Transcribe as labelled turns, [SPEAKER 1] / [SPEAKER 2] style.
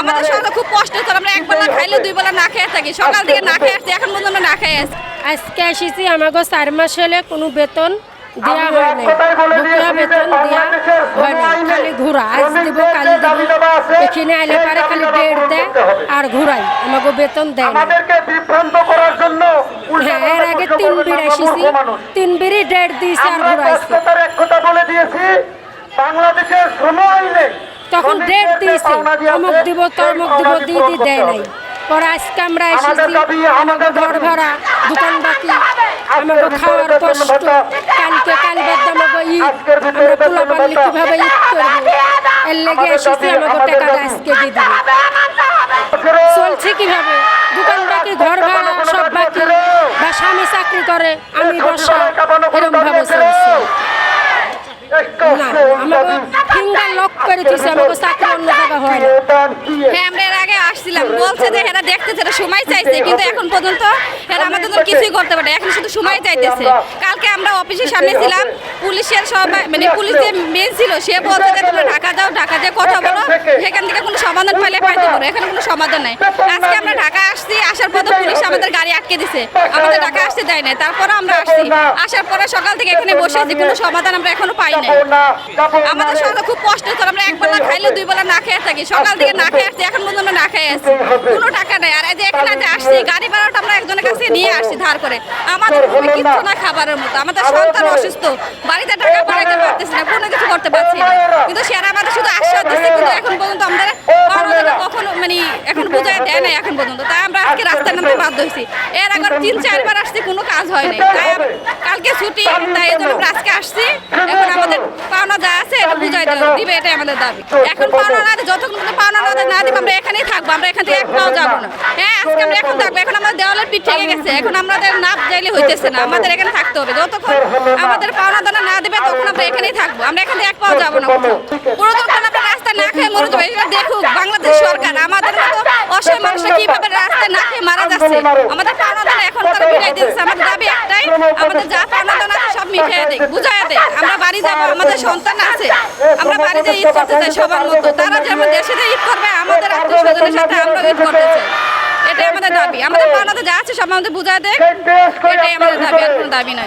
[SPEAKER 1] আমাদের সঙ্গে খুব কষ্ট হচ্ছে। আমরা এক বেলা খাইলে দুই বেলা না খেয়ে থাকি। সকাল থেকে না খেয়ে আসছি, এখন পর্যন্ত না খেয়ে আসছি।
[SPEAKER 2] আজকে এসেছি, আমাকে 4 মাস হলে কোনো বেতন দেওয়া হয় নাই, বকেয়া বেতন দেওয়া হয় নাই, খালি ঘুরা আজ দিব কাল দিব, এখানে আইলে পারে খালি ডেট দেয় আর ঘুরাই, আমাকে বেতন দেয় না। হ্যাঁ, এর আগে 3 বিড়ি এসেছি, 3 বিড়ি ডেট দিয়েছে আর ঘুরাইছে। তখন ডেট দিয়েছে, অমুক দিব তমুক দিব, দিদি দেয় নাই। পরে আজকে আমরা এসেছি, আমাকে ঘর ভাড়া, দোকান বাকি, আমাকে খাওয়ার কষ্ট, কাল বাদ আমাকে ঈদ, আমরা পোলা পারলে কীভাবে ঈদ করবো, এর লেগে এসেছি। আমাকে টাকাটা আজকে দিয়ে দিবে, চলছে কিভাবে, দোকান বাকি, ঘর ভাড়া সব বাকি, বা স্বামী চাকরি করে, আমি বসা, এরকম ভাবে চলছে। না, আমাকে ফিঙ্গার লক করে দিয়েছে, আমাকে চাকরি অন্য জায়গা হয় না।
[SPEAKER 1] হ্যাঁ, আমরা এর আগে আসছিলাম, বলছে যে এরা দেখতেছে, এরা সময় চাইছে, কিন্তু এখন পর্যন্ত এরা আমাদের জন্য কিছুই করতে পারে, এখন শুধু সময় চাইতেছে। কালকে আমরা অফিসের সামনে ছিলাম, পুলিশের সবাই মানে পুলিশ যে মেন ছিল সে বলছে যে তোমরা ঢাকা যাও, ঢাকা যেয়ে কথা বলো, সেখান থেকে কোনো সমাধান পাইলে পাইতে পারো, এখানে কোনো সমাধান নাই। আজকে আমরা ঢাকা আসছি, আসার পর পুলিশ আমাদের গাড়ি আটকে দিছে, আমাদের ঢাকা আসতে দেয় নাই। তারপরে আমরা আসছি, আসার পরে সকাল থেকে এখানে বসে আছি, কোনো সমাধান আমরা এখনো পাই নাই। আমাদের সঙ্গে খুব কষ্ট হচ্ছে। আমরা এক বেলা খাইলে দুই বেলা না খেয়ে থাকি। সকাল থেকে না খেয়ে আসছি, এখন পর্যন্ত না খেয়ে আসছি, কোনো টাকা নেই। আর এই যে এখানে যে আসছি, গাড়ি ভাড়াটা আমরা একজনের কাছে নিয়ে আসছি ধার করে, আমাদের কিচ্ছু না খাবারের মতো। আমাদের সন্তান অসুস্থ, বাড়িতে টাকা পাঠাইতে পারতেছি না, কোনো কিছু করতে পারছি না। কিন্তু সেরা আমাদের শুধু আশ্বাস দিচ্ছে, কিন্তু এখন পর্যন্ত আমাদের কখনো মানে এখন বুঝাই দেয় নাই এখন পর্যন্ত। তাই আমরা আজকে রাস্তায় নামতে বাধ্য হয়েছি। এর আগে 3-4 বার আসছি, কোনো কাজ হয় নাই। তাই কালকে ছুটি, তাই এই জন্য আমরা আজকে আসছি। এখন আমাদের পাওনা যা আছে এটা বুঝাই দিবে, এটাই আমাদের দাবি। এখন পাওনা না দিলে, যতক্ষণ পাওনা না দিবে আমরা এখানেই থাকবো, আমরা এখান থেকে এক পাও যাবো না। হ্যাঁ, আজকে আমরা এখন থাকবো, এখন আমাদের দেওয়ালের পিঠ থেকে গেছে, এখন আমাদের না যাইলে হইতেছে না, আমাদের এখানে থাকতে হবে। যতক্ষণ আমাদের পাওনা দানা না দিবে তখন আমরা এখানেই থাকবো, আমরা এখান থেকে এক পাও যাবো না। পুরোতক্ষণ আমরা রাস্তায় না খেয়ে মরে যাবো। এটা দেখুক বাংলাদেশ সরকার, আমাদের মতো অসহায় মানুষরা কিভাবে রাস্তায় না খেয়ে মারা যাচ্ছে। আমাদের পাওনা দানা এখন তারা মিটাই দিচ্ছে। আমাদের দাবি একটাই, আমাদের যা পাওনা দানা সব মিটাই দেয়, বুঝাই দেয়। আমরা বাড়ি যাবো, আমাদের সন্তান আছে, আমরা বাড়িতে ঈদ করতে চাই সবার মতো। তারা যেমন দেশে ঈদ করবে, আমাদের আত্মীয় স্বজনের সাথে আমরা ঈদ করতে চাই। এটাই আমাদের দাবি। আমাদের পাওনা যা আছে সব আমাদের বুঝাই দেয়, এটাই আমাদের দাবি, আর কোনো দাবি নাই।